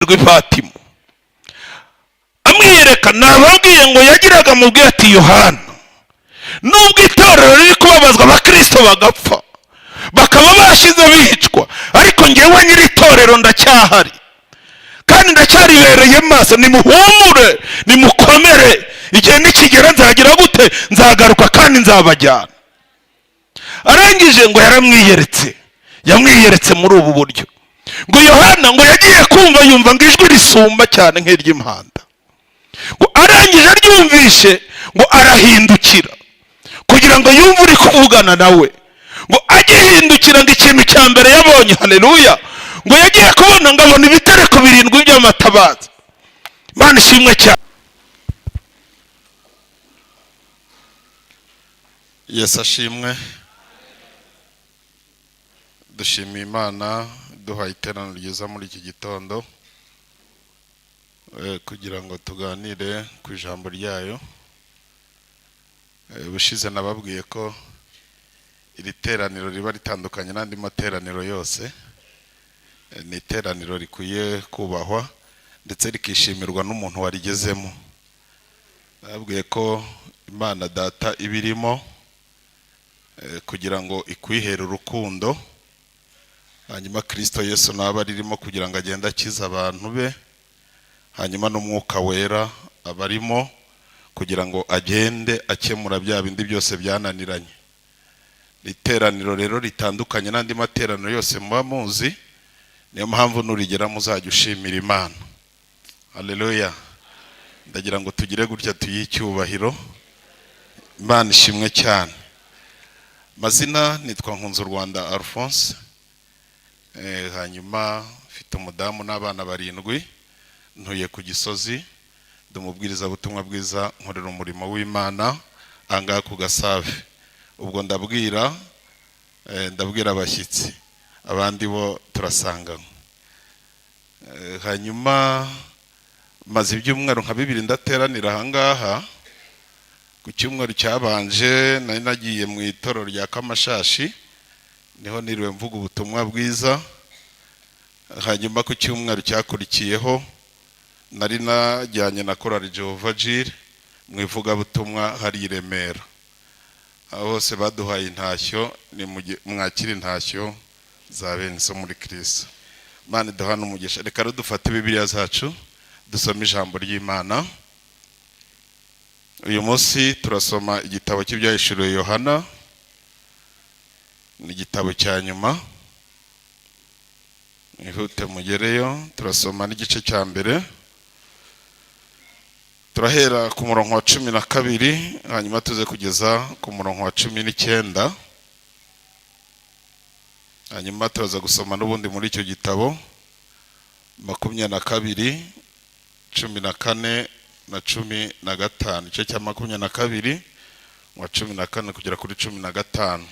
rw'Ifatimo amwiyereka. nababwiye ngo yagiraga mubwiye ati Yohana, nubwo itorero riri kubabazwa abakristo bagapfa bakaba bashize bicwa, ariko ngewe nyiri itorero ndacyahari kandi ndacyaribereye maso. nimuhumure, nimukomere, igihe nikigera nzagira gute, nzagaruka kandi nzabajyana. arangije ngo yamwiyeretse muri ubu buryo ngo Yohana ngo yagiye kumva yumva ngo ijwi risumba cyane nk'iry'impanda, ngo arangije aryumvishe ngo arahindukira kugira ngo yumve uri kuvugana nawe. ngo agihindukira ngo ikintu cya mbere yabonye, haleluya, ngo yagiye kubona ngo abona ibitereko 7 by'amatabaza. Imana ishimwe cyane. Yesu ashimwe. Dushimiye Imana duhaye iteraniro ryiza muri iki gitondo kugira ngo tuganire ku ijambo ryayo. Bushize nababwiye ko iri teraniro riba ritandukanye n'andi materaniro yose. Ni iteraniro rikwiye kubahwa ndetse rikishimirwa n'umuntu warigezemo. Nababwiye ko Imana Data ibirimo kugira ngo ikwihere urukundo, hanyuma Kristo Yesu naba ririmo kugira ngo agende akiza abantu be, hanyuma n'Umwuka Wera abarimo kugira ngo agende akemura bya bindi byose byananiranye. Iteraniro rero ritandukanye n'andi materaniro yose muba muzi, niyo mpamvu nurigera muzajya ushimira Imana. Haleluya. Ndagira ngo tugire gutya tuyicyubahiro. Imana ishimwe cyane. Mazina nitwa Nkunzurwanda Alphonse. Hanyuma mfite umudamu n'abana 7, ntuye ku Gisozi, ndumubwiriza butumwa bwiza, nkorera umurimo w'Imana anga ku Gasave. Ubwo ndabwira abashyitsi, abandi bo turasanga. Hanyuma maze ibyumweru nka 2 ndateranira ahangaha. Ku cyumweru cyabanje nari nagiye mu itorero rya Kamashashi, niho niriwe mvuga ubutumwa bwiza. Hanyuma ku cyumweru cyakurikiyeho nari najyanye na Korali Jehova Jire mu ivugabutumwa hari i Remera. Bose baduhaye intashyo, ni mwakira intashyo za bene so muri Kristo. Imana iduhana umugisha. Reka dufate Bibiliya zacu dusome ijambo ry'Imana. Uyu munsi turasoma igitabo cy'ibyahishuriwe Yohana, ni igitabo cya nyuma. Ihute mugereyo, turasoma n'igice cya mbere. Turahera ku murongo wa 12 hanyuma tuze kugeza ku murongo wa 19. Hanyuma turaza gusoma n'ubundi muri icyo gitabo 22, 14 na 15, igice cya 22 wa 14 kugera kuri 15.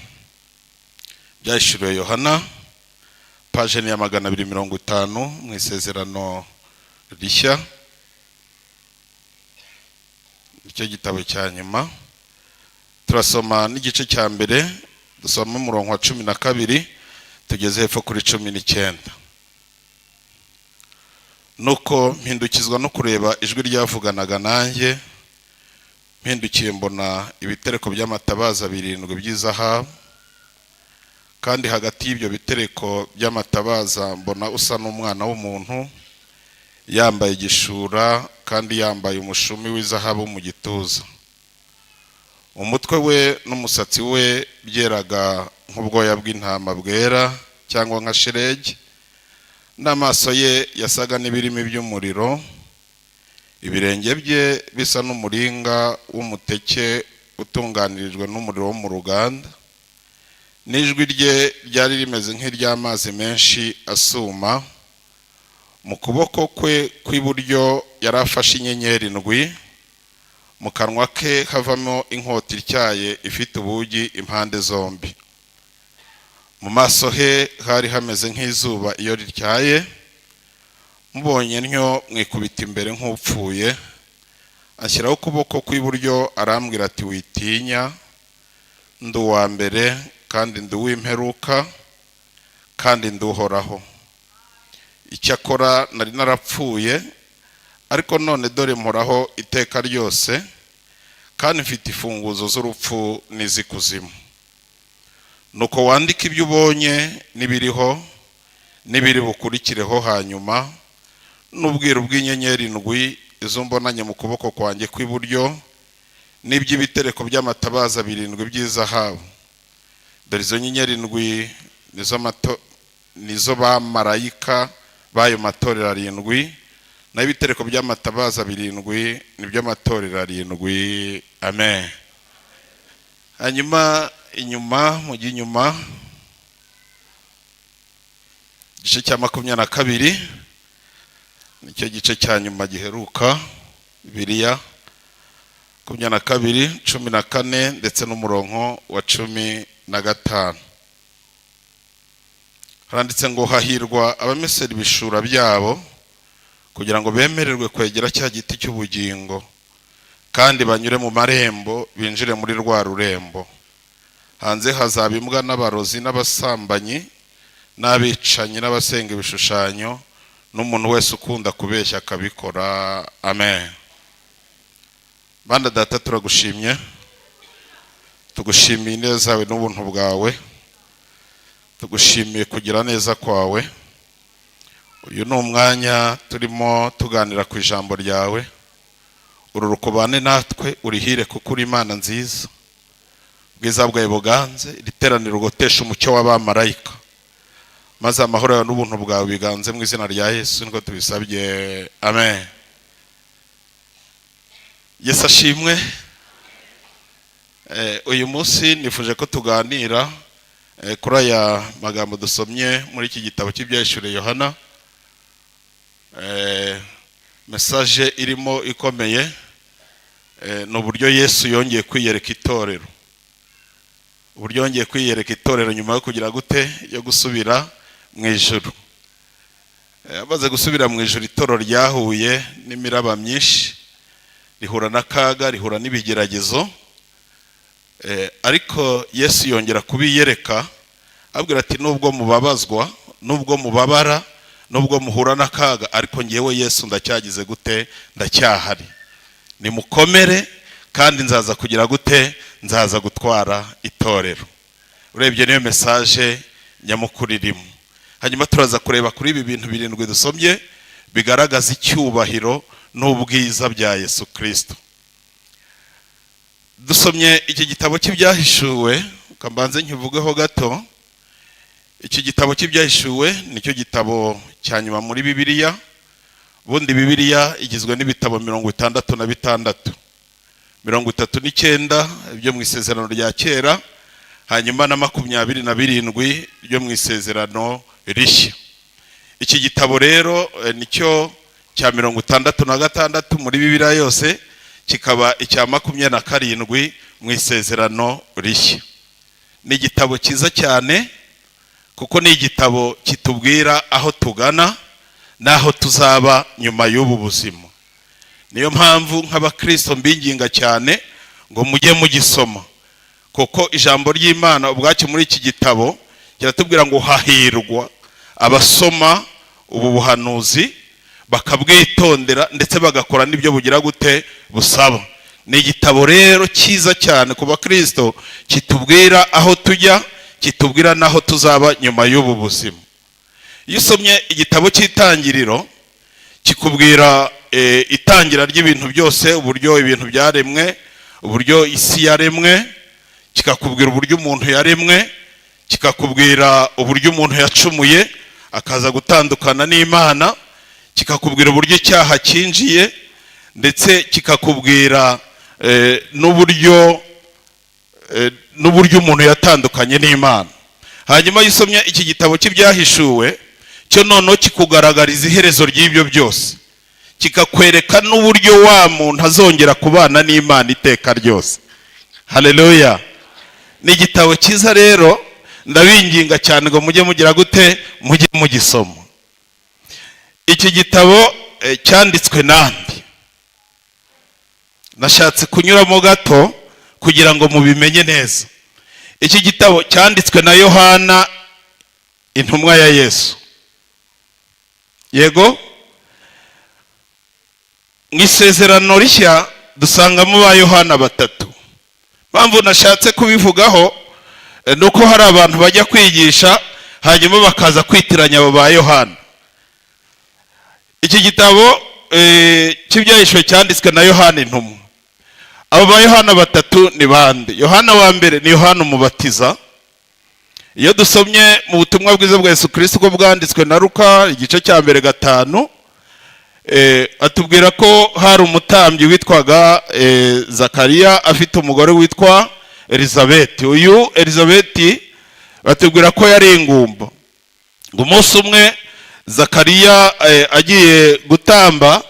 Byahishuriwe Yohana, page ni ya 250 mu isezerano rishya. Icyo gitabo cya nyuma turasoma n'igice cya mbere, dusoma umurongo wa 12 tugeze hepfo kuri 19. Nuko mpindukizwa no kureba ijwi ryavuganaga nanjye, mpindukiye mbona ibitereko by'amatabaza 7 by'izahabu, kandi hagati y'ibyo bitereko by'amatabaza mbona usa n'umwana w'umuntu, yambaye igishura kandi yambaye umushumi w'izahabu mu gituza. Umutwe we n'umusatsi we byeraga nk'ubwoya bw'intama bwera cyangwa nka shelegi, n'amaso ye yasaga n'ibirimi by'umuriro, ibirenge bye bisa n'umuringa w'umuteke utunganirijwe n'umuriro wo mu ruganda, n'ijwi rye ryari rimeze nk'iry'amazi menshi asuma. Mu kuboko kwe kw'iburyo yari afashe inyenyeri 7, mu kanwa ke havamo inkota ityaye ifite ubugi impande zombi. Mu maso he hari hameze nk'izuba iyo rityaye. Mubonye ntyo mwikubita imbere nk'upfuye, ashyiraho ukuboko kw'iburyo arambwira ati witinya, ndi uwa mbere kandi ndi uw'imperuka kandi ndi uhoraho. icyakora nari narapfuye, ariko none dore mporaho iteka ryose, kandi mfite imfunguzo z'urupfu n'iz'ikuzimu. Nuko wandika ibyo ubonye n'ibiriho n'ibiri bukurikireho, hanyuma n'ubwiru bw'inyenyeri ndwi izo mbonanye mu kuboko kwanjye kw'iburyo, n'iby'ibitereko by'amatabaza 7 by'izahabu. Dore izo nyenyeri ndwi nizo bamarayika b'ayo matorero 7, naho ibitereko by'amatabaza 7 nibyo amatorero 7. Amen. Hanyuma mujye inyuma igice cya 22 nicyo gice cya nyuma giheruka Bibiliya 22 14 ndetse n'umurongo wa 15. Haranditse ngo hahirwa abamesera ibishura byabo kugira ngo bemererwe kwegera cya giti cy'ubugingo, kandi banyure mu marembo binjire muri rwa rurembo. Hanze hazaba imbwa n'abarozi n'abasambanyi n'abicanyi n'abasenga ibishushanyo n'umuntu wese ukunda kubeshya akabikora. Amen. Bana data, turagushimye, tugushimiye neza zawe n'ubuntu bwawe, tugushimiye kugira neza kwawe. Uyu ni umwanya turimo tuganira ku ijambo ryawe. Uru rukubane natwe, urihire kuko uri Imana nziza. Ubwiza bwawe buganze iriteraniro, ugotesha umucyo w'abamarayika, maze amahoro yawe n'ubuntu bwawe biganze mu izina rya Yesu niko tubisabye. Amen. Yesu ashimwe. Uyu munsi nifuje ko tuganira kuri aya magambo dusomye muri iki gitabo cy'ibyahishuriwe Yohana. Message irimo ikomeye ni uburyo Yesu yongeye kwiyereka itorero. Uburyo yongeye kwiyereka itorero nyuma yo kugira gute, yo gusubira mu ijuru. Amaze gusubira mu ijuru, itorero ryahuye n'imiraba myinshi, rihura n'akaga, rihura n'ibigeragezo, ariko Yesu yongera kubiyereka abwira ati nubwo mubabazwa, nubwo mubabara, nubwo muhura n'akaga, ariko ngewe Yesu ndacyagize gute, ndacyahari. Nimukomere kandi nzaza kugira gute, nzaza gutwara itorero. Urebye niyo message nyamukuru irimo. Hanyuma turaza kureba kuri ibi bintu 7 dusomye bigaragaza icyubahiro n'ubwiza bya Yesu Kristo. Dusomye iki gitabo cy'ibyahishuwe, kambanze nkivugeho gato. Iki gitabo cy'ibyahishuwe nicyo gitabo cya nyuma muri Bibiliya. Bundi Bibiliya igizwe n'ibitabo 66, 39 byo mu isezerano rya kera, hanyuma na 27 byo mu isezerano rishya. Iki gitabo rero nicyo cya 66 muri Bibiliya yose, kikaba icya 27 mu isezerano rishya. Ni igitabo cyiza cyane kuko ni igitabo kitubwira aho tugana naho tuzaba nyuma y'ubu buzima. Niyo mpamvu nk'abakristo mbinginga cyane ngo mujye mugisoma, kuko ijambo ry'Imana ubwacyo muri iki gitabo kiratubwira ngo hahirwa abasoma ubu buhanuzi bakabwitondera ndetse bagakora n'ibyo bugira gute, busaba. Ni igitabo rero cyiza cyane ku bakristo, kitubwira aho tujya, kitubwira naho tuzaba nyuma y'ubu buzima. Iyo usomye igitabo cy'itangiriro kikubwira itangira ry'ibintu byose, uburyo ibintu byaremwe, uburyo isi yaremwe, kikakubwira uburyo umuntu yaremwe, kikakubwira uburyo umuntu yacumuye akaza gutandukana n'Imana, kikakubwira uburyo icyaha cyinjiye, ndetse kikakubwira n'uburyo umuntu yatandukanye n'Imana. Hanyuma yisomye iki gitabo cy'ibyahishuwe cyo noneho kikugaragariza iherezo ry'ibyo byose, kikakwereka n'uburyo wa muntu azongera kubana n'Imana iteka ryose. Haleluya. Ni igitabo cyiza rero, ndabinginga cyane ngo mujye mugira gute, mujye mugisoma. Iki gitabo cyanditswe nande? Nashatse kunyuramo gato kugira ngo mubimenye neza. Iki gitabo cyanditswe na Yohana, intumwa ya Yesu. yego mu isezerano rishya dusangamo ba Yohana batatu. Mpamvu nashatse kubivugaho nuko hari abantu bajya kwigisha hanyuma bakaza kwitiranya abo ba Yohana. Iki gitabo cy'ibyahishwe cyanditswe na Yohana intumwa. Abo ba Yohana batatu ni bande? Yohana wa mbere ni Yohana umubatiza. Iyo dusomye mu butumwa bwiza bwa Yesu Kristo ko bwanditswe na Luka igice cya mbere 5, atubwira ko hari umutambyi witwaga Zakariya afite umugore witwa Elizabeth. Uyu Elizabeth batubwira ko yari ingumba. Ngo umunsi umwe Zakariya agiye gutamba,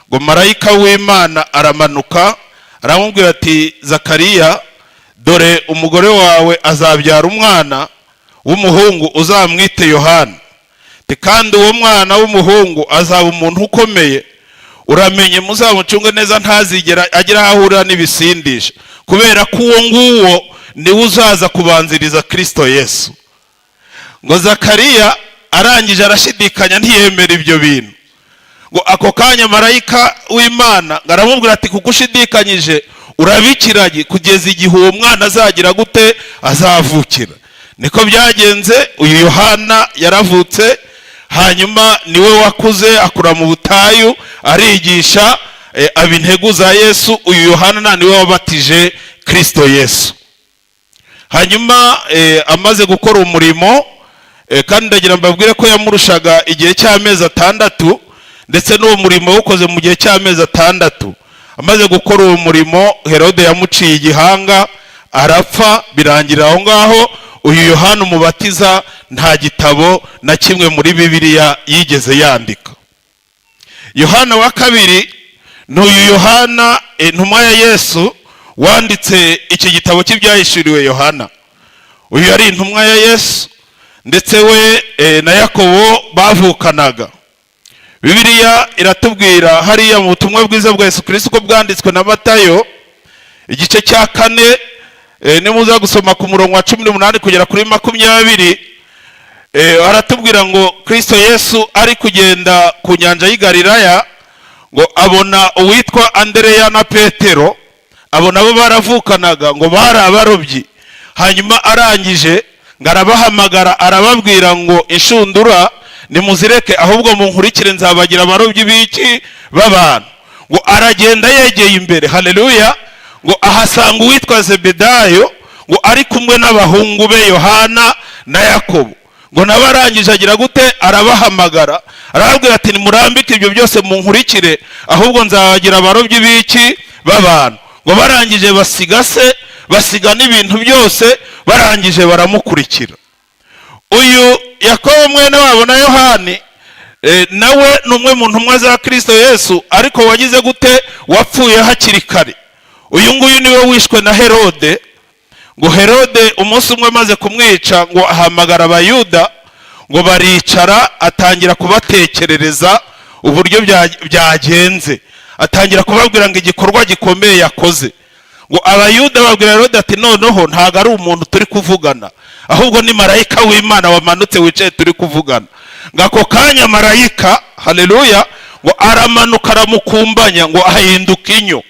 ngo marayika w'Imana aramanuka aramubwira ati, Zakariya, dore umugore wawe azabyara umwana w'umuhungu uzamwite Yohana, kandi uwo mwana w'umuhungu azaba umuntu ukomeye, uramenye muzamucunge neza ntazigera agira aho ahurira n'ibisindisha, kubera ko uwo nguwo niwe uzaza kubanziriza Kristo Yesu. Ngo Zakariya arangije arashidikanya ntiyemera ibyo bintu. Ngo ako kanya marayika w'Imana ngaramubwira ati, kuko ushidikanyije urabikiranye kugeza igihe uwo mwana azagira gute, azavukira. Niko byagenze. Uyu Yohana yaravutse, hanyuma niwe wakuze akura mu butayu arigisha aba intego za Yesu. Uyu Yohana niwe wabatije Kristo Yesu. Hanyuma amaze gukora umurimo, kandi ndagira mbabwire ko yamurushaga igihe cy'amezi 6, ndetse n'uwo murimo wukoze mu gihe cy'amezi 6. Amaze gukora uwo murimo, Herode yamuciye igihanga arapfa, birangira aho ngaho. Uyu Yohana umubatiza nta gitabo na kimwe muri Bibiliya yigeze yandika. Yohana wa kabiri ni uyu Yohana intumwa ya Yesu wanditse iki gitabo cy'ibyahishuriwe Yohana. Uyu yari intumwa ya Yesu, ndetse we na Yakobo bavukanaga. Bibiliya iratubwira hariya mu butumwa bwiza bwa Yesu Kristo ko bwanditswe na Matayo igice cya 4, nimuza gusoma ku murongo wa 18 kugera kuri 20, aratubwira ngo Kristo Yesu ari kugenda ku nyanja y'i Galilaya, ngo abona uwitwa Andereya na Petero, abona bo baravukanaga, ngo bari abarobyi. Hanyuma arangije ngarabahamagara arababwira ngo, inshundura nimuzireke, ahubwo munkurikire nzabagira abarobyi b'iki b'abantu. Ngo aragenda yegeye imbere, haleluya, ngo ahasanga uwitwa Zebedayo, ngo ari kumwe n'abahungu be Yohana na Yakobo. Ngo nabarangije agira gute, arabahamagara arababwira ati, nimurambike ibyo byose munkurikire, ahubwo nzabagira abarobyi b'iki b'abantu. Ngo barangije basiga n'ibintu byose, barangije baramukurikira. Uyu Yakobo mwene wabo na Yohani nawe numwe mu ntumwa za Kristo Yesu, ariko wagize gute, wapfuye hakiri kare. Uyu nguyu niwe wishwe na Herode. Ngo Herode umunsi umwe maze kumwica, ngo ahamagara abayuda, ngo baricara, atangira kubatekerereza uburyo byagenze, atangira kubabwira ngo igikorwa gikomeye yakoze. Ngo abayuda babwira Herode ati, noneho ntago ari umuntu turi kuvugana, ahubwo ni marayika w'Imana wamanutse wicaye turi kuvugana. Ngako kanya marayika, haleluya, ngo aramanuka aramukumbanya, ngo ahinduka inyo.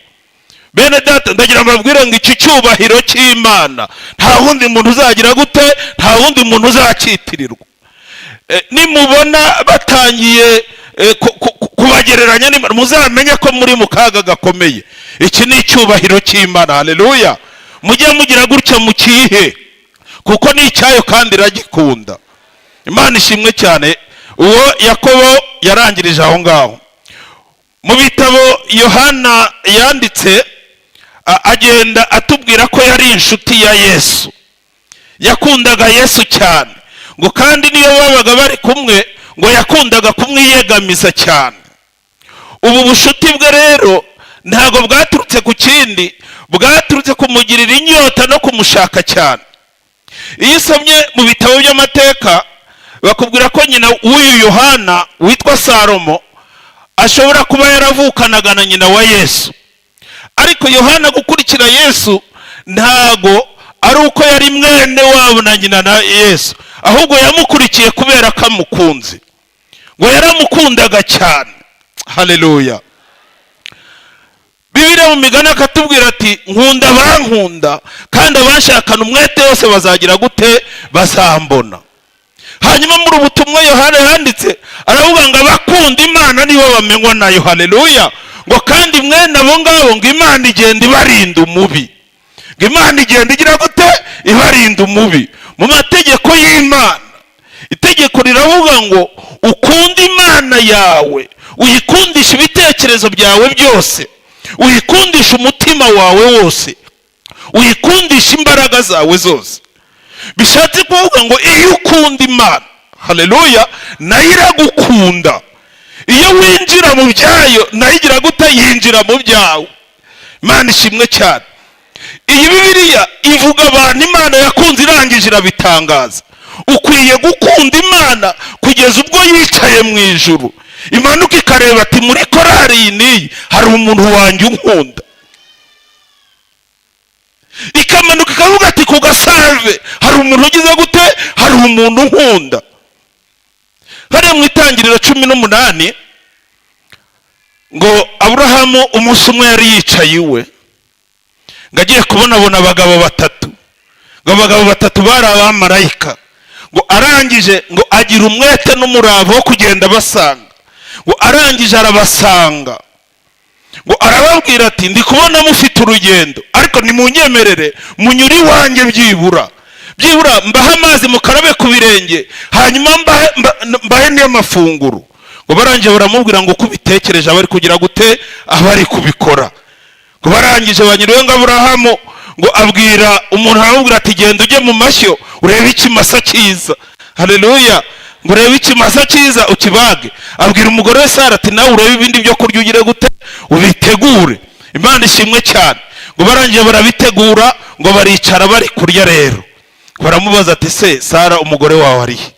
Bene data, ndagira mbabwire ngo iki cyubahiro cy'Imana nta wundi muntu uzagira gute, nta wundi muntu uzakitirirwa. Nimubona batangiye kubagereranya n'Imana, muzamenye ko muri mu kaga gakomeye. Iki ni icyubahiro cy'Imana, haleluya. Mujye mugira gutya mukihe, kuko ni icyayo kandi iragikunda. Imana ishimwe cyane. Uwo Yakobo yarangirije aho ngaho. Mu bitabo Yohana yanditse, agenda atubwira ko yari inshuti ya Yesu, yakundaga Yesu cyane. Ngo kandi niyo babaga bari kumwe, ngo yakundaga kumwiyegamiza cyane. Ubu bushuti bwe rero ntago bwaturutse ku kindi, bwaturutse kumugirira inyota no kumushaka cyane. Iyo usomye mu bitabo by'amateka, bakubwira ko nyina w'uyu Yohana witwa Salomo ashobora kuba yaravukanaga na nyina wa Yesu. Ariko Yohana gukurikira Yesu ntago ari uko yari mwene wabo na nyina na Yesu, ahubwo yamukurikiye kubera ko amukunze. ngo yaramukundaga cyane. Haleluya. Bibiliya mu migani akatubwira ati nkunda abankunda, kandi abashakana umwete wose bazagira gute? Bazambona. Hanyuma muri ubutumwa Yohana yanditse aravuga ngo abakunda Imana nibo bamenywa nayo. Haleluya. Ngo kandi mwene abo ngabo ngo Imana igenda ibarinda umubi. Ngo Imana igenda igira gute? Ibarinda umubi. Mu mategeko y'Imana itegeko riravuga ngo ukunda Imana yawe, uyikundisha ibitekerezo byawe byose, uyikundisha umutima wawe wose, uyikundisha imbaraga zawe zose. Bishatse kuvuga ngo iyo ukunda Imana, haleluya, nayo iragukunda. Iyo winjira mu byayo nayo igira gute? Yinjira mu byawe. Imana ishimwe cyane. Iyi Bibiliya ivuga abantu Imana yakunze irangije irabitangaza. Ukwiye gukunda Imana kugeza ubwo yicaye mu ijuru, imanuka ikareba ati muri korari iyi niyi hari umuntu wanjye unkunda. Ikamanuka ikavuga ati ku Gasave hari umuntu ugize gute? Hari umuntu unkunda. Hariya mu Itangiriro 18 ngo Aburahamu umunsi umwe yari yicaye iwe, ngo agiye kubonabona abagabo batatu. Ngo abagabo batatu bari abamarayika. Ngo arangije ngo agira umwete n'umurava wo kugenda basanga. Ngo arangije arabasanga. Ngo arababwira ati ndi kubona mufite urugendo, ariko nimunyemerere munyuri wanjye byibura mbahe amazi mukarabe ku birenge, hanyuma mbahe n'amafunguro. Ngo barangije baramubwira ngo kubitekereje abari kugira gute? Abari kubikora. Ngo barangije banyuriwe ngo Aburahamu ngo abwira umuntu aramubwira ati genda ujye mu mashyo urebe ikimasa cyiza. Haleluya. Ngo urebe ikimasa cyiza ukibage. Abwira umugore we Sara ati nawe urebe ibindi byo kurya ugire gute? Ubitegure. Imana ishimwe cyane. Ngo barangije barabitegura, ngo baricara bari kurya rero. Baramubaza ati se Sara umugore wawe ari he?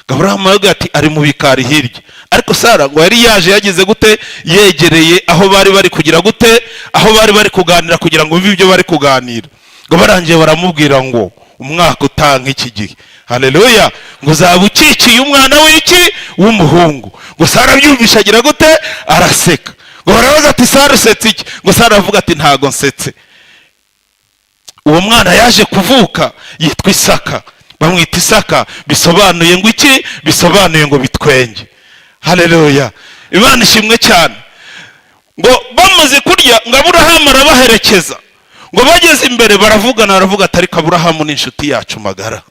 Aburahamu aravuga ati ari mu bikari hirya. Ariko Sara ngo yari yaje yagize gute? Yegereye aho bari bari kugira gute? Aho bari bari kuganira kugira ngo bumve ibyo bari kuganira. Ngo barangije baramubwira ngo umwaka utanga iki gihe. Haleluya. Ngo uzaba ukikiye umwana w'iki? W'umuhungu. Ngo Sara byumvisha agira gute? Araseka. Ngo barabaza ati Sara usetse iki? Ngo Sara avuga ati ntago nsetse. Uwo mwana yaje kuvuka yitwa Isaka. Bamwita Isaka, bisobanuye ngo iki? Bisobanuye ngo bitwenge. Haleluya. Imana ishimwe cyane. Ngo bamaze kurya ngo Aburahamu arabaherekeza. Ngo bageze imbere baravugana, aravuga ati ariko Aburahamu ni inshuti yacu magara,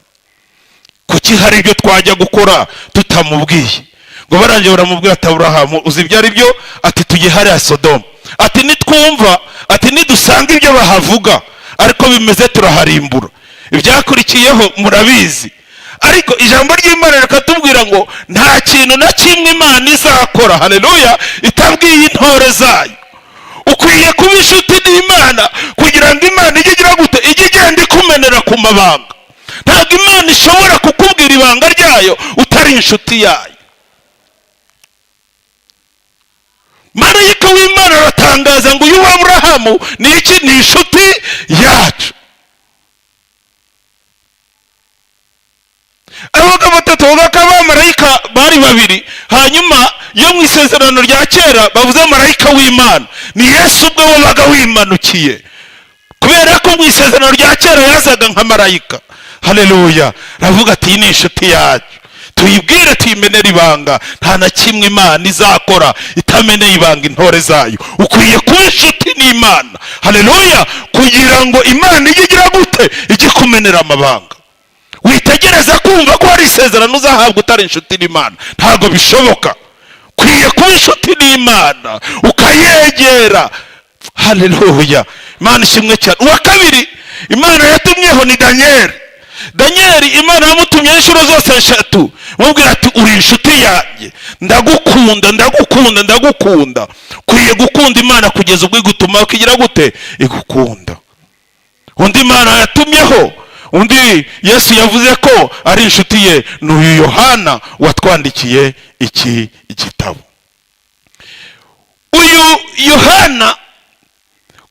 kuki hari ibyo twajya gukora tutamubwiye? Ngo barangije baramubwira ati Aburahamu uzi ibyo ari byo? Ati tujye hariya Sodoma. Ati nitwumva, ati nidusanga ibyo bahavuga ariko bimeze turaharimbura. Ibyakurikiyeho murabizi. Ariko ijambo ry'Imana rikatubwira ngo nta kintu na kimwe Imana izakora, haleluya, itabwiye intore zayo. Ukwiye kuba inshuti n'Imana kugira ngo Imana ijye igira gute? Ijye igenda ikumenera ku mabanga. Ntabwo Imana ishobora kukubwira ibanga ryayo utari inshuti yayo. Marayika w'Imana aratangaza ngo uyu Aburahamu ni iki? Ni inshuti yacu. Abagabo batatu b'abamarayika bari babiri, hanyuma yo mu isezerano rya kera bavuze marayika w'Imana ni Yesu ubwe wabaga wimanukiye, kubera ko mu isezerano rya kera yazaga nka marayika. Haleluya. Ravuga ati ni inshuti yacu, tuyibwire tuyimenera ibanga. Nta na kimwe Imana izakora itameneye ibanga intore zayo. Ukwiye kuba inshuti n'Imana, haleluya, kugira ngo Imana ijye igira gute? Ijye kumenera amabanga. Witegereza kumva ko hari isezerano uzahabwa utari inshuti n'Imana, ntabwo bishoboka. Kwiye kuba inshuti n'Imana ukayegera. Haleluya. Imana ishimwe cyane. Uwa kabiri Imana yatumyeho ni Danieli. Imana yamutumye inshuro zose 3, mubwira ati uri inshuti yanjye, ndagukunda. Kwiye gukunda Imana kugeza ubwo igutuma ukigira gute? Igukunda. Undi Imana yatumyeho, undi Yesu yavuze ko ari inshuti ye, n'uyu Yohana watwandikiye iki igitabo. Uyu Yohana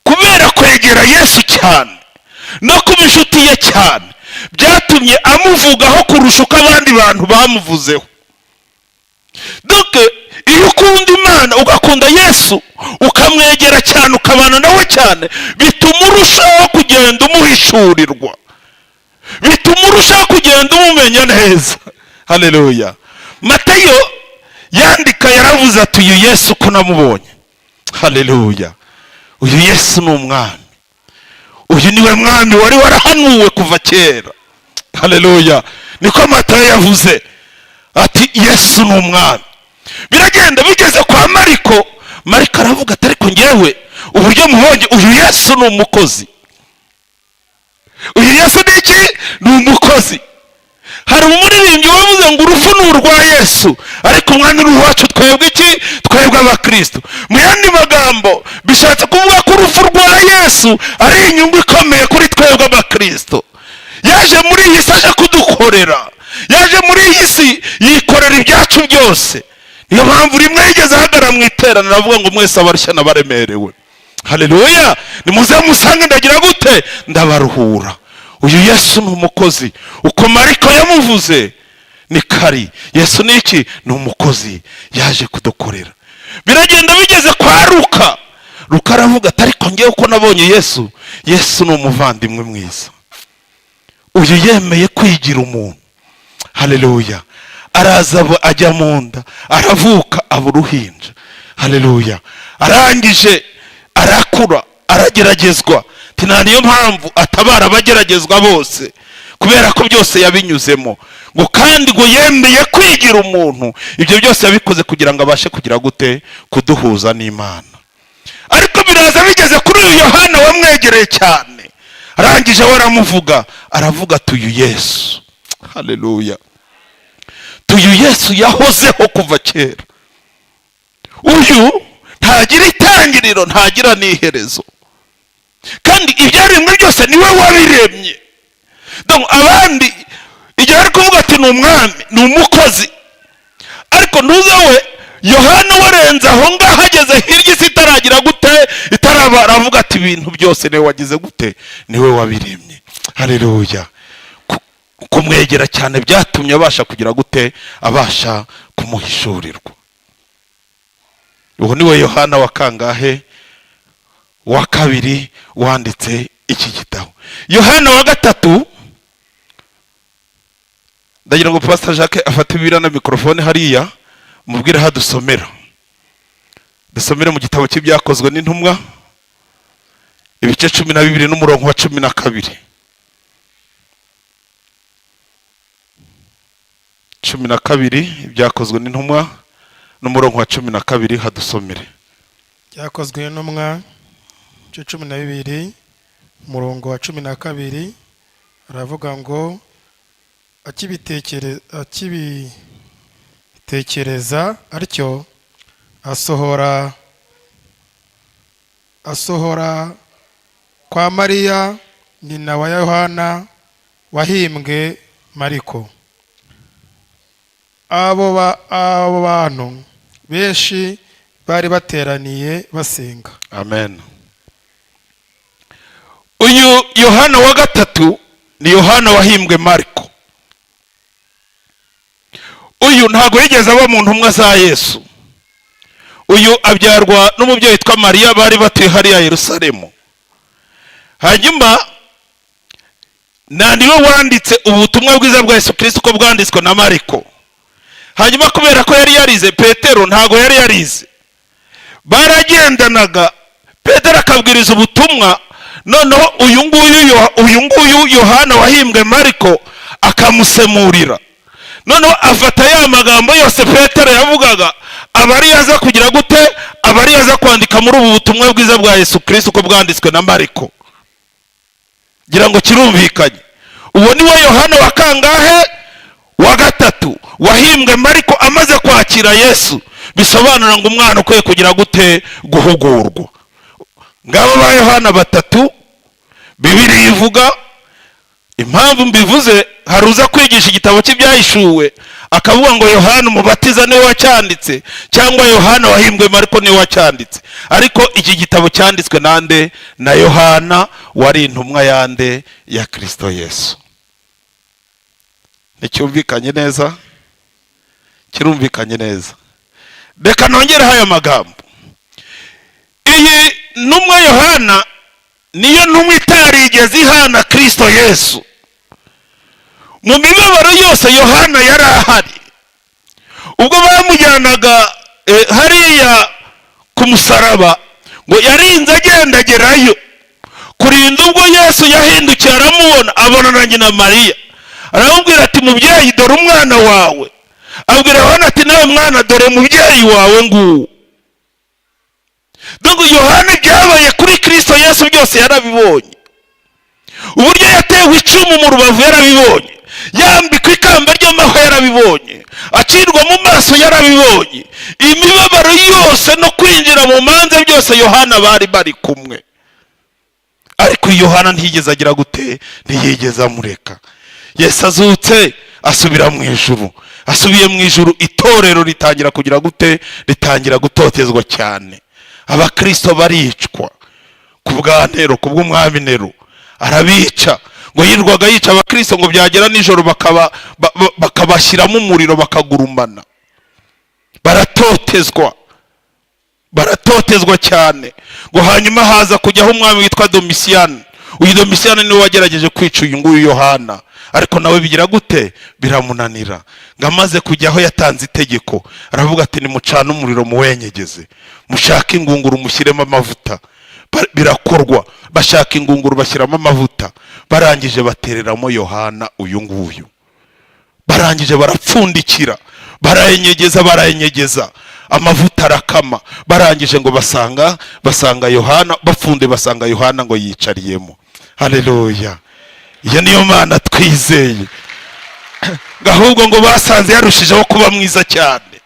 kubera kwegera Yesu cyane no kuba inshuti ye cyane byatumye amuvugaho kurusha uko abandi bantu bamuvuzeho. donc iyo ukunda Imana ugakunda Yesu ukamwegera cyane ukabana nawe cyane, bituma urushaho kugenda umuhishurirwa, bituma urushaho kugenda umumenya neza. Haleluya. Matayo yandika yaravuze ati uyu Yesu ko namubonye. Haleluya. Uyu Yesu ni umwami, uyu niwe mwami wari warahanuwe kuva kera. Haleluya. Niko Matayo yavuze ati Yesu ni umwami. Biragenda bigeze kwa Mariko, Mariko aravuga ati ariko ngewe uburyo mubonye uyu Yesu ni umukozi. Uyu Yesu ni iki? Ni umukozi. Hari umuririmbyi wavuze ngo urupfu ni urwa Yesu ariko umwami ni uwacu twebwe iki? Twebwe abakristo. Mu yandi magambo bishatse kuvuga ko urupfu rwa Yesu ari inyungu ikomeye kuri twebwe abakristo. Yaje muri iyi si aje kudukorera, yaje muri iyi si yikorera ibyacu byose. Niyo mpamvu rimwe yigeze ahagarara mu iteraniro avuga ngo mwese abarushya n'abaremerewe, haleluya, nimuze musange ndagira gute? Ndabaruhura. Uyu Yesu ni umukozi. Uko Mariko yamuvuze ni kari. Yesu ni iki? Ni umukozi yaje kudukorera. Biragenda bigeze kwa Luka, Luka aravuga ati ariko ngewe uko nabonye Yesu, Yesu ni umuvandimwe mwiza. Uyu yemeye kwigira umuntu. Haleluya. Araza ajya mu nda, aravuka aba uruhinja. Haleluya. Arangije arakura, arageragezwa. Nta niyo mpamvu atabara abageragezwa bose, kubera ko byose yabinyuzemo. Ngo kandi ngo yemeye kwigira umuntu, ibyo byose yabikoze kugira ngo abashe kugira gute? Kuduhuza n'Imana. Ariko biraza bigeze kuri uyu Yohana wamwegereye cyane, arangije waramuvuga, aravuga ati uyu Yesu, haleluya, uyu Yesu yahozeho kuva kera. Uyu ntagira itangiriro, ntagira n'iherezo, kandi ibyaremwe byose niwe wabiremye. Donc abandi igihe ari kuvuga ati ni umwami, ni umukozi, ariko ntuze we Yohana warenze aho ngaho ageze hirya isi itaragira gute? Itarabara, avuga ati ibintu byose niwe wagize gute? Niwe wabiremye. Haleluya. Kumwegera cyane byatumye abasha kugira gute? Abasha kumuhishurirwa. Uwo niwe Yohana wa kangahe? Wa kabiri wanditse iki gitabo. Yohana wa gatatu, ndagira ngo Pastor Jacques afate Bibiliya na mikrofone hariya mubwire hadusomera. Dusomere mu gitabo cy'ibyakozwe n'intumwa ibice 12 n'umurongo wa 12. 12 ibyakozwe n'intumwa n'umurongo wa 12 hadusomere. Byakozwe n'intumwa 12 umurongo wa 12 aravuga ngo akibitekereza atyo asohora kwa Mariya nyina wa Yohana wahimbwe Mariko. Abo bantu benshi bari bateraniye basenga. Amen. Uyu Yohana wa gatatu ni Yohana wahimbwe Mariko. Uyu ntago yigeze aba mu ntumwa za Yesu. Uyu abyarwa n'umubyeyi witwa Mariya, bari batuye hariya Yerusalemu. Hanyuma niwe wanditse ubutumwa bwiza bwa Yesu Kristo ko bwanditswe na Mariko. Hanyuma kubera ko yari yarize, Petero ntago yari yarize, baragendanaga. Petero akabwiriza ubutumwa, noneho uyu nguyu Yohana wahimbwe Mariko akamusemurira. Noneho afata ya magambo yose Petero yavugaga, abari yaza kugira gute? Abari yaza kwandika muri ubu butumwa bwiza bwa Yesu Kristo ko bwanditswe na Mariko. Gira ngo kirumvikanye. Uwo niwe Yohana wa kangahe? Wa gatatu wahimbwe Mariko amaze kwakira Yesu. Bisobanura ngo umwana ukwiye kugira gute? Guhugurwa. Ngabo ba Yohana batatu Bibiliya ivuga. Impamvu mbivuze, haruza kwigisha igitabo cy'ibyahishuwe akavuga ngo Yohana umubatiza niwe wacyanditse, cyangwa Yohana wahimbwe Mariko niwe wacyanditse. Ariko iki gitabo cyanditswe nande? Na Yohana wari intumwa yande? Ya Kristo Yesu. Nicyumvikanye neza? kirumvikanye neza. Reka nongereho aya magambo. Iyi ntumwa Yohana niyo ntumwa itarigeze ihana Kristo Yesu. Mu mibabaro yose Yohana yari ahari. Ubwo bamujyanaga hariya ku musaraba, ngo yarinze agendagerayo kurinda ubwo Yesu yahindukiye aramubona, abonana na Mariya, aramubwira ati mubyeyi dore umwana wawe. Abwira Yohana ati nawe mwana dore mubyeyi wawe nguwo. Donc Yohana byabaye kuri Kristo Yesu byose yarabibonye. Uburyo yatewe icumu mu rubavu yarabibonye, yambikwa ikamba ry'amahwa yarabibonye, acirwa mu maso yarabibonye, imibabaro yose no kwinjira mu manza byose Yohana bari kumwe. Ariko Yohana ntiyigeze agira gute, ntiyigeze amureka. Yesu azutse asubira mu ijuru. Asubiye mu ijuru, itorero ritangira kugira gute, ritangira gutotezwa cyane. Abakristo baricwa ku bwa Nero, ku bw'umwami Nero arabica. Ngo yirwaga yica abakristo, ngo byagera nijoro bakabashyiramo umuriro bakagurumana. Baratotezwa cyane. Ngo hanyuma haza kujyaho umwami witwa Domisiyani. Uyu Domisiyani niwe wagerageje kwica uyu nguyu Yohana, ariko nawe bigira gute, biramunanira. Ngo amaze kujyaho yatanze itegeko, aravuga ati nimucane umuriro muwenyegeze, mushaka ingunguru mushyiremo amavuta. Birakorwa, bashaka ingunguru bashyiramo amavuta, barangije batereramo Yohana uyu nguyu. Barangije barapfundikira, barayenyegeza amavuta arakama. Barangije ngo basanga Yohana bafunde, basanga Yohana ngo yicariyemo. Haleluya. Iyo niyo Mana twizeye. Ahubwo ngo basanze yarushijeho kuba mwiza cyane.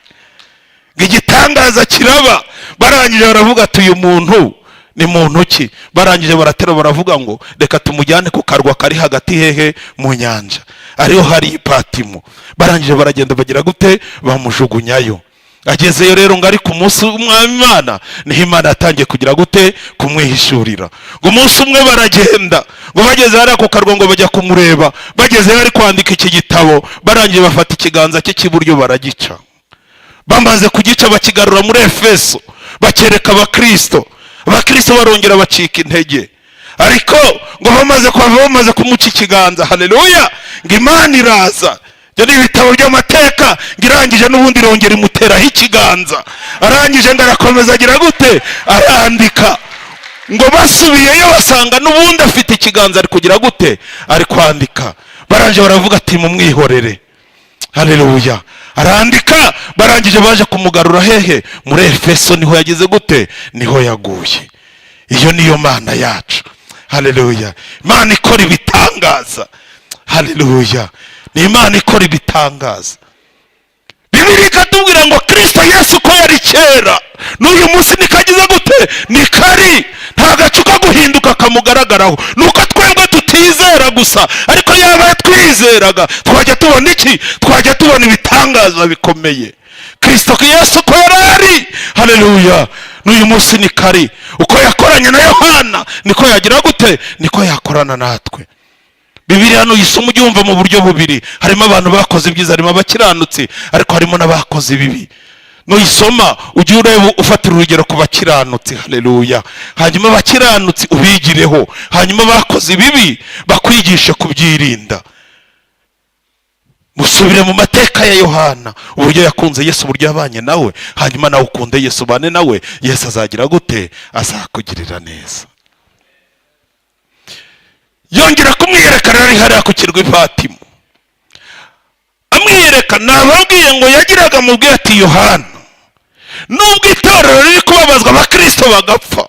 Igitangaza kiraba. Barangije baravuga ati uyu muntu ni muntu ki? Barangije baratera baravuga ngo reka tumujyane ku karwa kari hagati hehe mu nyanja, ariho hari Ipatimo. Barangije baragenda bagira gute, bamujugunyayo. Agezeyo rero ngo ari ku munsi w'umwami Imana, niho Imana yatangiye kugira gute, kumwihishurira. Ngo umunsi umwe baragenda, ngo bageze hariya ku karwa ngo bajya kumureba. Bageze bari kwandika iki gitabo, barangije bafata ikiganza cye cy'iburyo baragica. Bamaze kugica bakigarura muri Efeso, bakereka abakristo. Abakristo barongera bacika intege. Ariko ngo bamaze kumuca ikiganza. Haleluya. Ngo Imana iraza. Ibyo ni ibitabo by'amateka. Ngirangije n'ubundi irongera imuteraho ikiganza. Arangije ngo arakomeza agira gute, arandika. Ngo basubiyeyo basanga n'ubundi afite ikiganza ari kugira gute, ari kwandika. Barangije baravuga ati mumwihorere. Haleluya. Arandika. Barangije baje kumugarura hehe, muri Efeso. Niho yagize gute, niho yaguye. Iyo niyo Mana yacu. Haleluya. Imana ikora ibitangaza. Haleluya. Ni Imana ikora ibitangaza. Bibiliya ikatubwira ngo Kristo Yesu ko yari kera n'uyu munsi nikagize gute, nikari. Nta gacu ko guhinduka kamugaragaraho. Nuko twebwe tutizera gusa, ariko yaba twizeraga twajya tubona iki, twajya tubona ibitangaza bikomeye. Kristo Yesu ko yari. Haleluya. N'uyu munsi nikari. Uko yakoranye na Yohana niko yagira gute, niko yakorana natwe. Bibiliya nuyisoma ujye wumva mu buryo bubiri. Harimo abantu bakoze ibyiza, harimo abakiranutsi, ariko harimo n'abakoze ibibi. Nuyisoma ujye ureba, ufatira urugero ku bakiranutsi. Haleluya. Hanyuma abakiranutsi ubigireho, hanyuma bakoze ibibi bakwigishe kubyirinda. Musubire mu mateka ya Yohana, uburyo yakunze Yesu, uburyo yabanye nawe. Hanyuma nawe ukunde Yesu, bane nawe. Yesu azagira gute, azakugirira neza. Yongera kumwiyereka rero hariya ku kirwa Ipatimo. Amwiyereka, nababwiye ngo yagiraga mubwira ati Yohana, nubwo itorero riri kubabazwa abakristo bagapfa,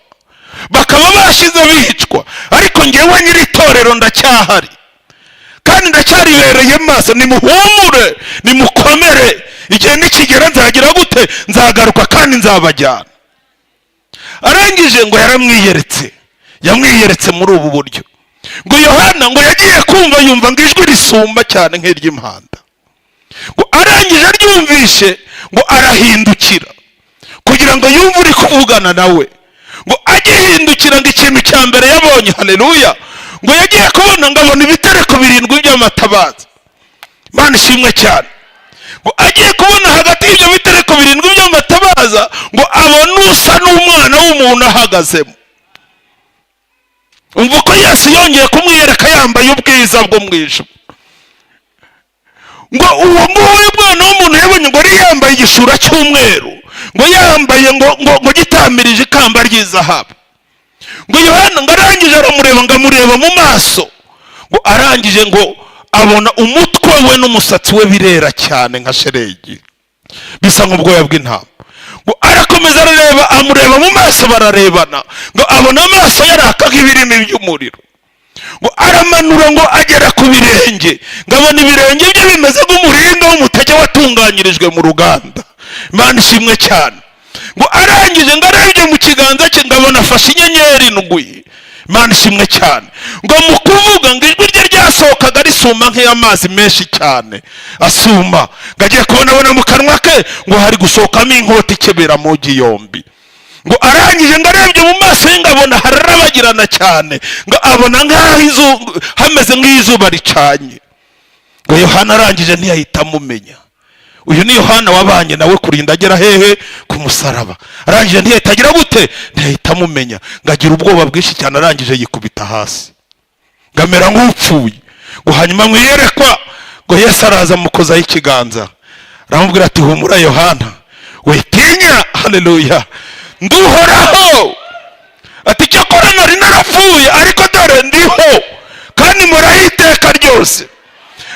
bakaba bashize bicwa, ariko ngewe nyiri itorero ndacyahari kandi ndacyaribereye maso. Nimuhumure, nimukomere, igihe nikigera nzagira gute, nzagaruka kandi nzabajyana. Arangije ngo yamwiyeretse muri ubu buryo. Ngo Yohana ngo yagiye kumva yumva ngo ijwi risumba cyane nk'iry'impanda. Ngo arangije aryumvishe, ngo arahindukira kugira ngo yumve uri kuvugana nawe. Ngo agihindukira, ngo ikintu cya mbere yabonye, haleluya, ngo yagiye kubona ngo abona ibitereko 7 by'amatabaza. Imana ishimwe cyane. ngo agiye kubona hagati y'ibyo bitereko birindwi by'amatabaza ngo abone usa n'umwana w'umuntu ahagazemo. umva ko Yesu yongeye kumwiyereka yambaye ubwiza bwo mu ijuru. ngo uwo nguwo mwana w'umuntu yabonye ngo yari yambaye igishura cy'umweru, ngo yambaye ngo gitamirije ikamba ry'izahabu. ngo Yohana ngo arangije aramureba, ngo amureba mu maso, ngo arangije ngo abona umutwe we n'umusatsi we birera cyane nka sheregi bisa nk'ubwoya bw'intama. ngo arakomeza arareba, amureba mu maso, bararebana, ngo abona amaso yaraka nk'ibirimi by'umuriro. ngo aramanura ngo agera ku birenge, ngo abona ibirenge bye bimeze nk'umuringa w'umutege watunganyirijwe mu ruganda. Imana ishimwe cyane. ngo arangije ngo arebye mu kiganza cye, ngo abona afashe inyenyeri ndwi. Imana ishimwe cyane. ngo mu kuvuga ngo ijwi rye ryasohokaga risuma nk'amazi menshi cyane asuma. ngo agiye kubona mu kanwa ke ngo hari gusohokamo inkota ikebera mugi yombi. ngo arangije ngo arebye mu maso ye, ngo abona hararabagirana cyane, ngo abona nk'aho hameze nk'izuba ricanye. ngo Yohana arangije ntiyahita amumenya. uyu ni Yohana wabanye nawe kurinda agera hehe? ku musaraba. arangije ntiyahita agira gute? ntiyahita amumenya. ngo agira ubwoba bwinshi cyane, arangije yikubita hasi, ngo amera nk'upfuye. ngo hanyuma mwiyerekwa ngo Yesu araza amukozaho ikiganza, aramubwira ati humura Yohana, witinya. haleluya, nduhoraho. ati cyakora nari narapfuye, ariko dore ndiho kandi muraho iteka ryose.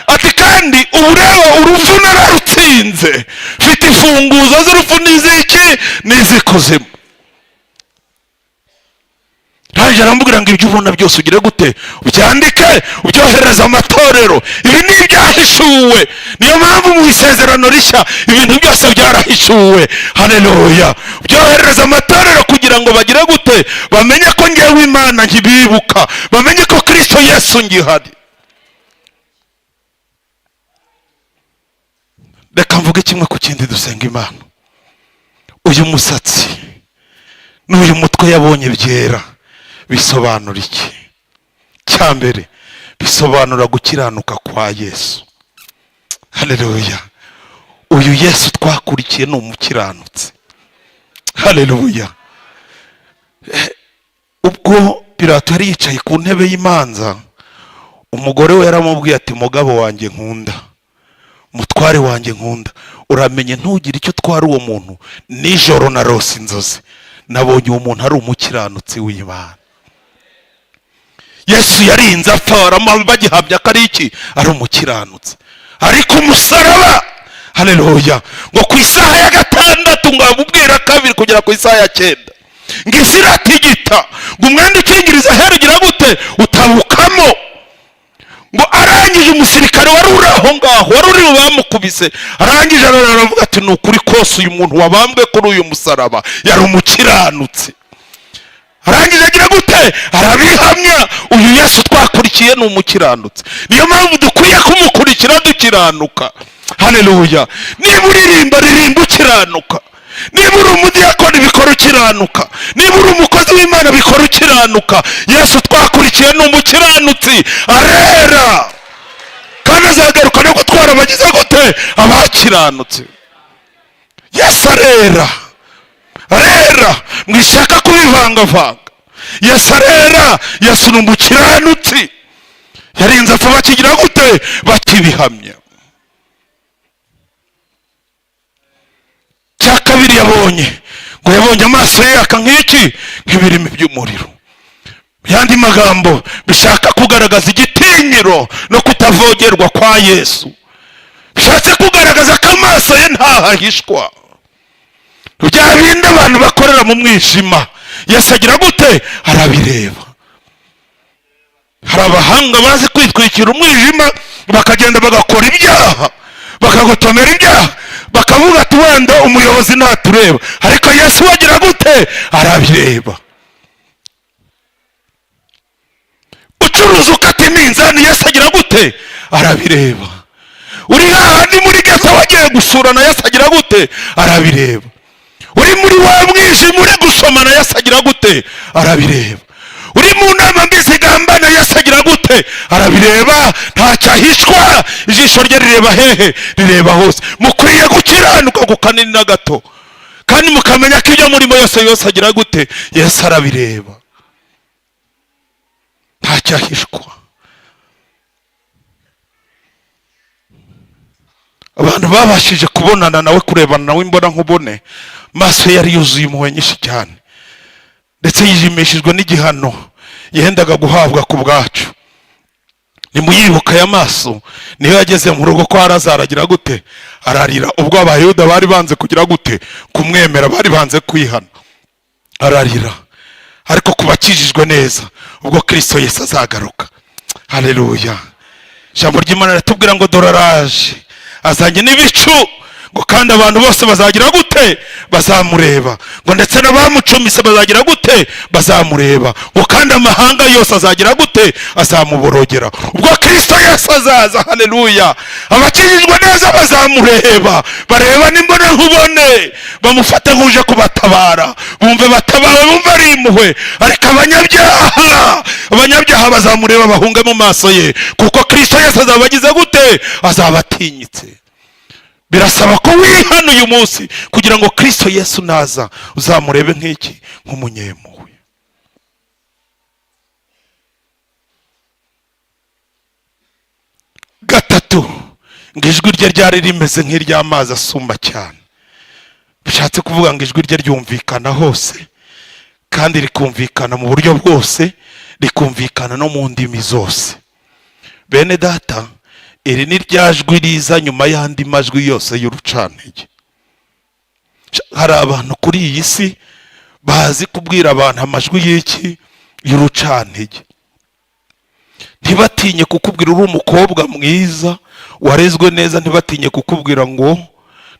ati kandi ubu rero urupfu nararutsinze, mfite imfunguzo z'urupfu n'iziki n'izikuzimu. Raje aramubwira ngo ibyo ubona byose ugire gute? ubyandike, ubyohereza amatorero. ibi ni ibyahishuwe, niyo mpamvu mu isezerano rishya ibintu byose byarahishuwe. haleluya, byohereza amatorero kugira ngo bagire gute? bamenye ko ngewe Imana nkibibuka, bamenye ko Kristo Yesu ngihari. reka mvuge kimwe ku kindi, dusenga Imana. uyu musatsi n'uyu mutwe yabonye byera bisobanura iki? cya mbere, bisobanura gukiranuka kwa Yesu. haleluya, uyu Yesu twakurikiye ni umukiranutsi. haleluya. ubwo Pilato yari yicaye ku ntebe y'imanza, umugore we yaramubwiye ati mugabo wanjye nkunda, mutware wanjye nkunda, uramenye ntugire icyo utwara uwo muntu. nijoro narose inzozi, nabonye uwo muntu ari umukiranutsi w'Imana. Yesu yarinze apfa, bagihabya ko ari iki? ari umukiranutsi. ariko umusaraba, haleluya, ngo ku isaha ya 6 ngo amubwira kabiri kugera ku isaha ya 9, ngo isi iratigita, ngo umwenda ukingiriza hera ugira gute? utabukamo. ngo arangije umusirikare wari uri aho ngaho, wari uri bamukubise, arangije aravuga ati ni ukuri kose uyu muntu wabambwe kuri uyu musaraba yari umukiranutsi. arangije agira gute? arabihamya, uyu Yesu twakurikiye ni umukiranutsi. niyo mpamvu dukwiye kumukurikira dukiranuka. haleluya. niba uririmba, ririmba ukiranuka. niba uri umudiyakoni, bikora ukiranuka. niba uri umukozi w'Imana, bikora ukiranuka. Yesu twakurikiye ni umukiranutsi, arera kandi azagaruka no gutwara abagize gute? abakiranutsi. Yesu arera, arera, mwishaka kubivangavanga. Yesu arera, Yesu ni umukiranutsi. yarinze apfa bakigira gute? bakibihamya. cya kabiri yabonye, ngo yabonye amaso ye yaka nk'iki? nk'ibirimi by'umuriro. yandi magambo bishaka kugaragaza igitinyiro no kutavogerwa kwa Yesu. bishatse kugaragaza ko amaso ye ntahahishwa. bya bindi abantu bakorera mu mwijima, Yesu agira gute? arabireba. hari abahanga bazi kwitwikira umwijima, bakagenda bagakora ibyaha, bakagotomera ibyaha, bakavuga ati wenda umuyobozi ntatureba, ariko Yesu agira gute? arabireba. ucuruza ukata iminzani, Yesu agira gute? arabireba. uri hahandi muri gesa wagiye gusurana, Yesu agira gute? arabireba. uri muri wa mwijima uri gusomana, Yesu agira gute? arabireba. uri mu nama mbizigambana Yesu agira gute? Arabireba, ntacyo ahishwa. Ijisho rye rireba hehe? Rireba hose. Mukwiye gukiranuka gukanini na gato, kandi mukamenya ko ibyo murimo yose agira gute? Yesu arabireba, ntacyo ahishwa. Abantu babashije kubonana nawe, kurebana nawe imbona nkubone, maso yari yuzuye impuhwe nyinshi cyane, ndetse yijimishijwe n'igihano yendaga guhabwa ku bwacu. Nimuyibuka aya maso niyo yageze mu rugo kwa Lazaro agira gute? Ararira. Ubwo abayuda bari banze kugira gute? Kumwemera, bari banze kwihana. Ararira. Ariko kubakijijwe neza, ubwo Kristo Yesu azagaruka. Haleluya. Ijambo ry'Imana riratubwira ngo dore araje, azanye n'ibicu, ngo kandi abantu bose bazagira gute? Bazamureba. Ngo ndetse n'abamucumise bazagira gute? Bazamureba. Ngo kandi amahanga yose azagira gute? Azamuborogera. Ubwo Kristo Yesu azaza, haleluya, abakijijwe neza bazamureba, bareba n'imbona nkubone, bamufate nk'uje kubatabara, bumve batabawe, bumve ari impuhwe. Ariko abanyabyaha bazamureba, bahunge mu maso ye, kuko Kristo Yesu azaba agize gute? Azaba atinyitse. Birasaba ko wihana uyu munsi kugira ngo Kristo Yesu naza uzamurebe nk'iki? Nk'umunyempuhwe. Gatatu, ngo ijwi rye ryari rimeze nk'iry'amazi asumba cyane. Bishatse kuvuga ngo ijwi rye ryumvikana hose, kandi rikumvikana mu buryo bwose, rikumvikana no mu ndimi zose. Bene data, iri ni rya jwi riza nyuma y'andi majwi yose y'urucantege. Hari abantu kuri iyi si bazi kubwira abantu amajwi y'iki? Y'urucantege. Ntibatinye kukubwira uri umukobwa mwiza warezwe neza, ntibatinye kukubwira ngo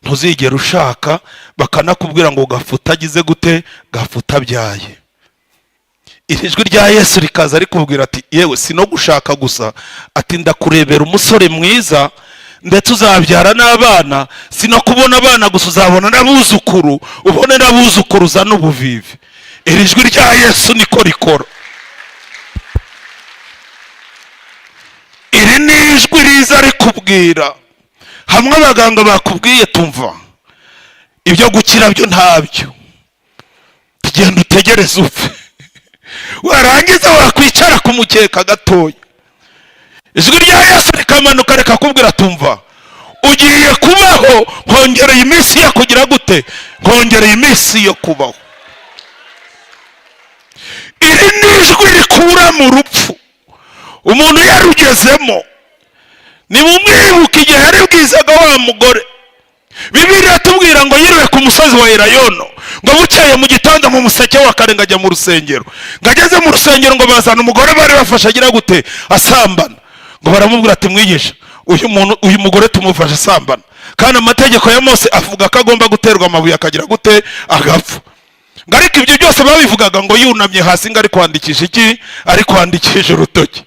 ntuzigera ushaka, bakanakubwira ngo gafuta agize gute? Gafuta abyaye. Iri jwi rya Yesu rikaza rikubwira ati yewe si no gushaka gusa, ati ndakurebera umusore mwiza, ndetse uzabyara n'abana. Si no kubona abana gusa, uzabona n'abuzukuru, ubone n'abuzukuruza n'ubuvivi. Iri jwi rya Yesu niko rikora. Iri ni ijwi riza rikubwira. Hamwe abaganga bakubwiye tumva ibyo gukira byo ntabyo, tugenda utegereze upfe, warangiza wakwicara ku mukeka gatoya, ijwi rya Yesu rikamanuka rikakubwira tumva ugiye kubaho, nkongereye iminsi yo kugira gute? Nkongereye iminsi yo kubaho. Iri ni ijwi rikura mu rupfu umuntu yarugezemo. Nimumwibuke igihe yari bwizaga wa mugore, Bibiliya iratubwira ngo yiriwe ku musozi wa Elayono, ngo bukeye mu gitondo mu museke wa kare ngajya mu rusengero. Ngageze mu rusengero ngo bazana umugore bari bafashe agira gute? Asambana. Ngo baramubwira ati mwigisha, uyu mugore tumufashe asambana, kandi amategeko ya Mose avuga ko agomba guterwa amabuye akagira gute? Agapfa. Ngo ariko ibyo byose babivugaga ngo yunamye hasi, ngo ari kwandikisha iki? Ari kwandikisha urutoki.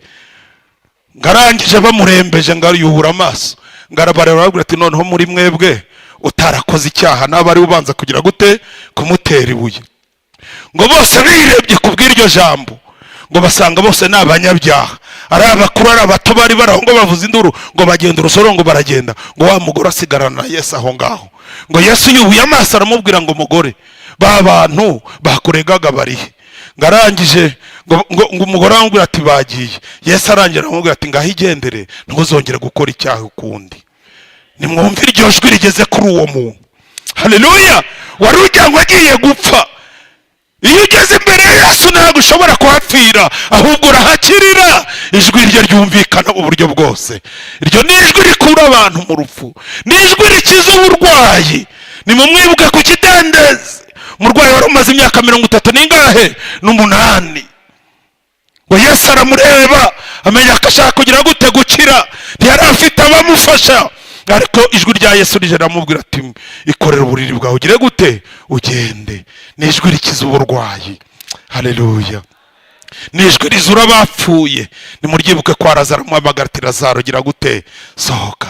Ngarangije bamurembeje ngo yuhura amaso, ngarabareba barabwira ati noneho muri mwebwe utarakoze icyaha n'abari ubanza kugira gute? Kumutera ibuye. Ngo bose birebye kubw'iryo jambo, ngo basanga bose ni abanyabyaha, ari abakuru ari abato, bari baraho ngo bavuza induru, ngo bagenda urusoro, ngo baragenda, ngo wa mugore asigarana na Yesu aho ngaho. Ngo Yesu yubuye amaso aramubwira ngo mugore, ba bantu bakuregaga barihe? Ngarangije ngo umugore aramubwira ati bagiye. Yesu arangira aramubwira ati ngaho igendere, ntuzongere gukora icyaha ukundi. Nimwumve iryo jwi rigeze kuri uwo muntu. Haleluya. Wari ujyanywe agiye gupfa, iyo ugeze imbere ya Yesu ntabwo ushobora kuhapfira, ahubwo urahakirira. Ijwi rye ryumvikana mu buryo bwose. Iryo ni ijwi rikura abantu mu rupfu, ni ijwi rikiza uburwayi. Nimumwibuke ku kidendezi, umurwayi wari umaze imyaka 38 ngo Yesu aramureba, amenya ko ashaka kugira gute? Gukira. Ntiyari afite abamufasha, ariko ijwi rya Yesu rije ramubwira ati ikorera uburiri bwawe ugire gute? Ugende. Ni ijwi rikiza uburwayi. Haleluya. Ni ijwi rizura abapfuye. Nimuryibuke kwa Lazaro, muhamagara ati Lazaro gira gute? Sohoka.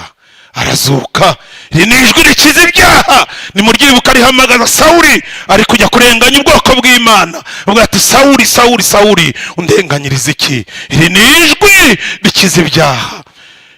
arazuka. Iri ni ijwi rikiza ibyaha. Nimuryibuka rihamagaza Sawuli ari kujya kurenganya ubwoko bw'Imana, avuga ati Sawuli, Sawuli, Sawuli, undenganyiriza iki? Iri ni ijwi rikiza ibyaha.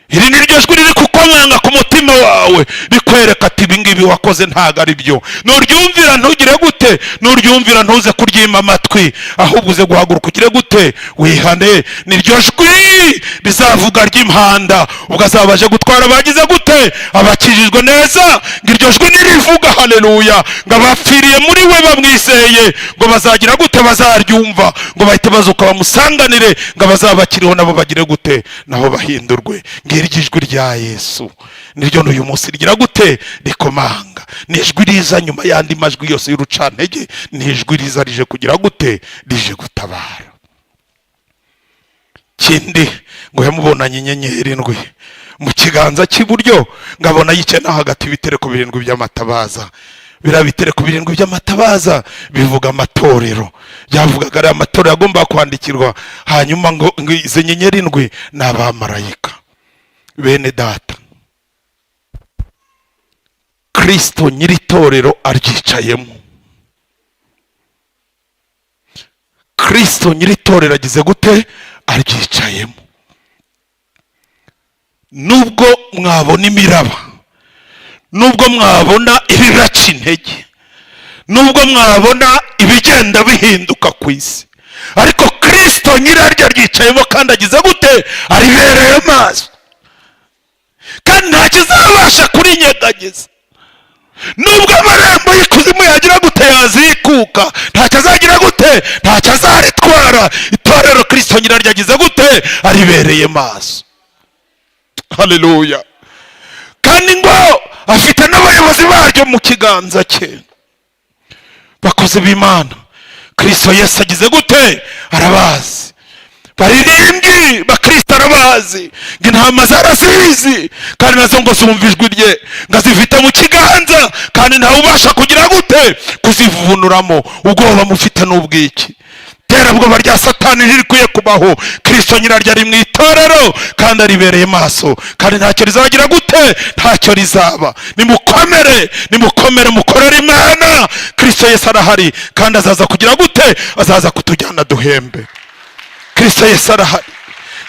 Iri ni ryo jwi riri kukomanga ku mutima wawe rikwereka ati ibi ngibi wakoze ntago ari byo. Nuryumvira ntugire gute? Nuryumvira ntuze kuryima amatwi, ahubwo uze guhaguruka ugire gute? Wihane. Ni ryo jwi rizavuga ry'impanda, ubwo azabaje gutwara bagize gute? Abakijijwe neza. Ngiryo jwi nirivuga haleluya, ngo abapfiriye muri we bamwizeye ngo bazagira gute? Bazaryumva, ngo bahite bazuka bamusanganire, ngo abazabakiriho nabo bagire gute? Nabo bahindurwe. Ijwi rya Yesu niryo n'uyu munsi rigira gute? Rikomanga. Ni ijwi riza nyuma y'andi majwi yose y'urucantege. Ni ijwi riza rije kugira gute? Rije gutabara. Kindi ngo yamubonanye inyenyeri ndwi mu kiganza cy'iburyo, ngabona yicana hagati y'ibitereko 7 by'amatabaza. Biriya bitereko 7 by'amatabaza bivuga amatorero. Yavugaga ari amatorero yagomba kwandikirwa. Hanyuma ngo izo nyenyeri ndwi ni abamarayika. Bene data, Kristo nyiri torero aryicayemo. Kristo nyiri torero agize gute? Aryicayemo. Nubwo mwabona imiraba, nubwo mwabona ibibaca intege, nubwo mwabona ibigenda bihinduka ku isi, ariko Kristo nyiraryo aryicayemo kandi agize gute? Aribereye maso, kandi nta kizabasha kurinyeganyeza. Nubwo amarembo y'ikuzimu yagira gute? Yazikuka, nta cyazagira gute? Nta cyazaritwara. Itorero Kristo nyiraryo agize gute? Aribereye maso. Haleluya. Kandi ngo afite n'abayobozi baryo mu kiganza cye, bakozi b'Imana. Kristo Yesu agize gute? Arabazi. Baririmbyi bakristo arabazi, ngo intama zarazizi kandi nazo ngo zumva ijwi rye, ngo azifite mu kiganza kandi ntawe ubasha kugira gute? Kuzivunuramo. Ubwoba mufite n'ubwiki, terabwoba rya Satani ntirikwiye kubaho. Kristo nyiraryo ari mu itorero kandi aribereye maso, kandi ntacyo rizagira gute? Ntacyo rizaba. Nimukomere, nimukomere, mukorere Imana. Kristo Yesu arahari kandi azaza kugira gute? Azaza kutujyana duhembe. Kristo Yesu arahari,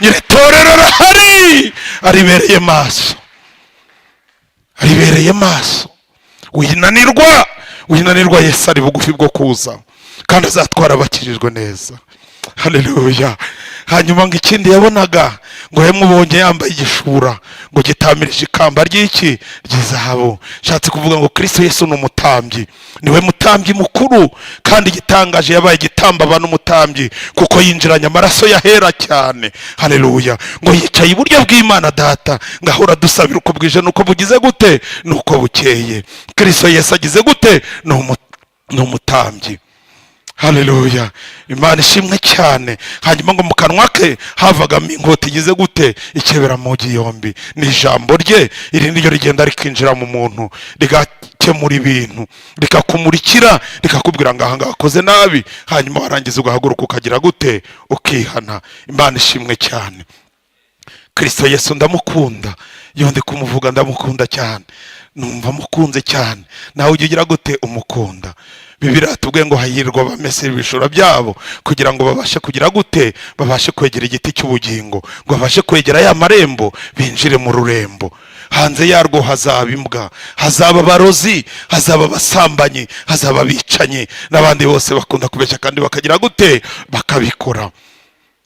nyiri torero arahari, aribereye maso, aribereye maso. Winanirwa, winanirwa, Yesu ari bugufi bwo kuza kandi azatwara abakijijwe neza. Haleluya. Hanyuma ngo ikindi yabonaga, ngo yamubonye yambaye igishura, ngo gitamirije ikamba ry'iki? Ry'izahabu. Shatse kuvuga ngo Kristo Yesu ni umutambyi, niwe mutambyi mukuru, kandi gitangaje yabaye igitambaba n'umutambyi kuko yinjiranye amaraso yahera cyane. Haleluya. Ngo yicaye iburyo bw'Imana Data, ngahora dusabira uko bwije nuko bugize gute? Nuko bukeye. Kristo Yesu agize gute? Ni umutambyi. Haleluya. Imana ishimwe cyane. Hanyuma ngo mu kanwa ke havagamo inkota igize gute? Ikebera mu yombi. Ni ijambo rye, iri niryo rigenda rikinjira mu muntu, rigakemura ibintu, rikakumurikira, rikakubwira ngo aha ngaha wakoze nabi, hanyuma warangiza ugahaguruka ukagira gute? Ukihana. Imana ishimwe cyane. Kristo Yesu ndamukunda, iyo ndi kumuvuga ndamukunda cyane, numva mukunze cyane. Nawe ujye ugira gute? Umukunda. Bibiliya tubwiye ngo hahirwa abamesera ibishura byabo kugira ngo babashe kugira gute? Babashe kwegera igiti cy'ubugingo, ngo babashe kwegera ya marembo, binjire mu rurembo. Hanze yarwo hazaba imbwa, hazaba abarozi, hazaba abasambanyi, hazaba abicanyi n'abandi bose bakunda kubeshya kandi bakagira gute? Bakabikora.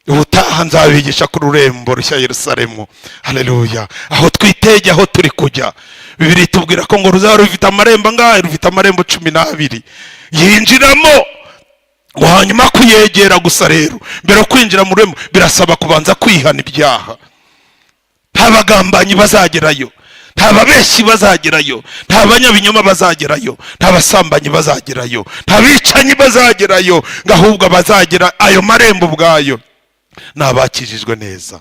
Ubutaha nzabigisha ku rurembo rushya Yerusalemu. Haleluya. Aho twitege, aho turi kujya. Bibiliya tubwira ko ngo ruzaba rufite amarembo angahe? Rufite amarembo 12. Yinjiramo, ngo hanyuma kuyegera gusa rero, mbere kwinjira mu rurembo birasaba kubanza kwihana ibyaha. Nta bagambanyi bazagerayo, nta babeshyi bazagerayo, nta banyabinyoma bazagerayo, nta basambanyi bazagerayo, nta bicanyi bazagerayo, ngo ahubwo bazagera ayo marembo ubwayo n'abakijijwe neza.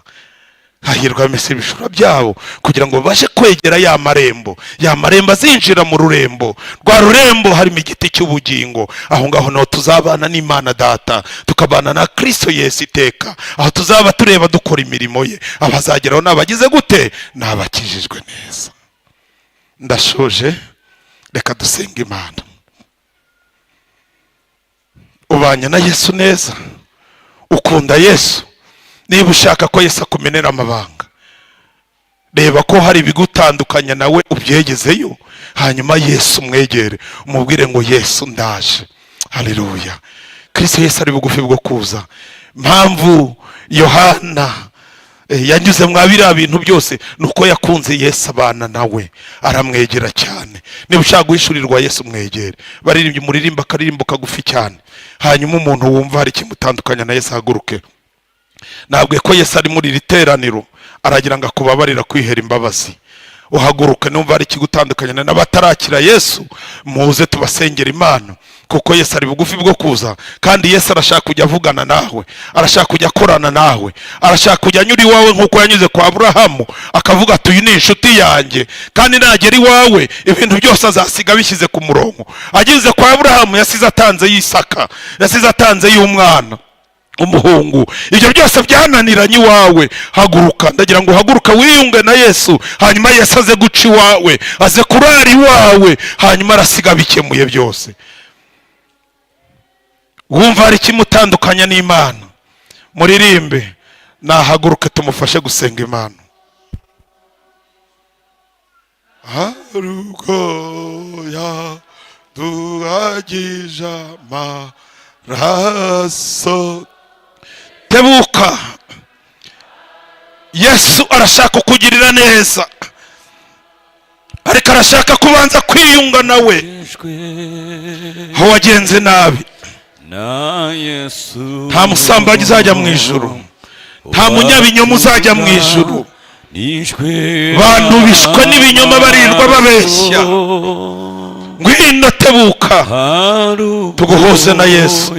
Hahirwa abamesera ibishura byabo kugira ngo babashe kwegera ya marembo. Ya marembo azinjira mu rurembo, rwa rurembo harimo igiti cy'ubugingo. Aho ngaho naho tuzabana n'Imana Data, tukabana na Kristo Yesu iteka, aho tuzaba tureba dukora imirimo ye. Abazageraho n'abagize gute? N'abakijijwe neza. ndashoje, reka dusenga Imana. Ubanye na Yesu neza, ukunda Yesu, niba ushaka ko Yesu akumenera amabanga, reba ko hari ibigutandukanya nawe ubyegezeyo, hanyuma Yesu mwegere umubwire ngo Yesu ndaje. Haleluya. Kristo Yesu ari bugufi bwo kuza. Mpamvu Yohana yanyuze mwa biriya bintu byose nuko yakunze Yesu, abana nawe aramwegera cyane. Niba ushaka guhishurirwa Yesu mwegere. Baririmbye muririmba akaririmbo kagufi cyane, hanyuma umuntu wumva hari kimutandukanya na Yesu haguruke. Nabwiye ko Yesu ari muri iri teraniro, aragira ngo akubabarira kwihera imbabazi. Uhaguruke numva hari ikigutandukanya n'abatarakira Yesu, muze tubasengera Imana, kuko Yesu ari bugufi bwo kuza. Kandi Yesu arashaka kujya avugana nawe, arashaka kujya akorana nawe, arashaka kujya anyura iwawe nk'uko yanyuze kwa Aburahamu akavuga ati uyu ni inshuti yanjye, kandi nagera iwawe ibintu byose azasiga bishyize ku murongo. Ageze kwa Aburahamu yasize atanze y'Isaka, yasize atanze y'umwana umuhungu, ibyo byose byananiranye iwawe. Haguruka, ndagira ngo uhaguruka wiyunge na Yesu, hanyuma Yesu aze guca iwawe, aze kurara iwawe, hanyuma arasiga bikemuye byose. Wumva hari kimutandukanya n'Imana, muririmbe, nahaguruke tumufashe gusenga Imana. Haruko ya duhagije amaraso. Tebuka, Yesu arashaka kukugirira neza, ariko arashaka kubanza kwiyunga nawe aho wagenze nabi. Nta musambanyi uzajya mu ijuru, nta munyabinyoma uzajya mu ijuru. Bantu bishwe n'ibinyoma barirwa babeshya. Ngwino tebuka tuguhuze na Yesu.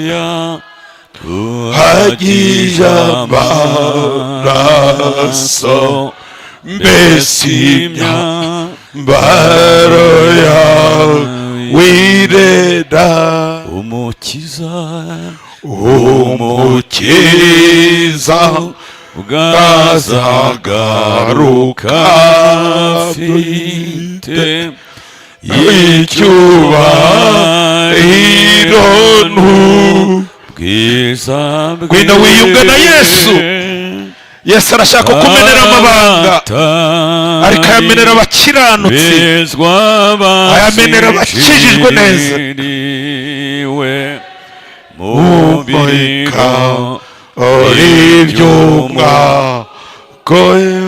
Hagije amaraso, mbese imyambaro yawe wireda. Umukiza bwazagaruka afite icyubahiro n'ubwiza. Ngwino wiyunge na Yesu. Yesu arashaka kukumenera amabanga, ariko ayamenera abakiranutsi, ayamenera abakijijwe neza. Mubika uri iby'umwaka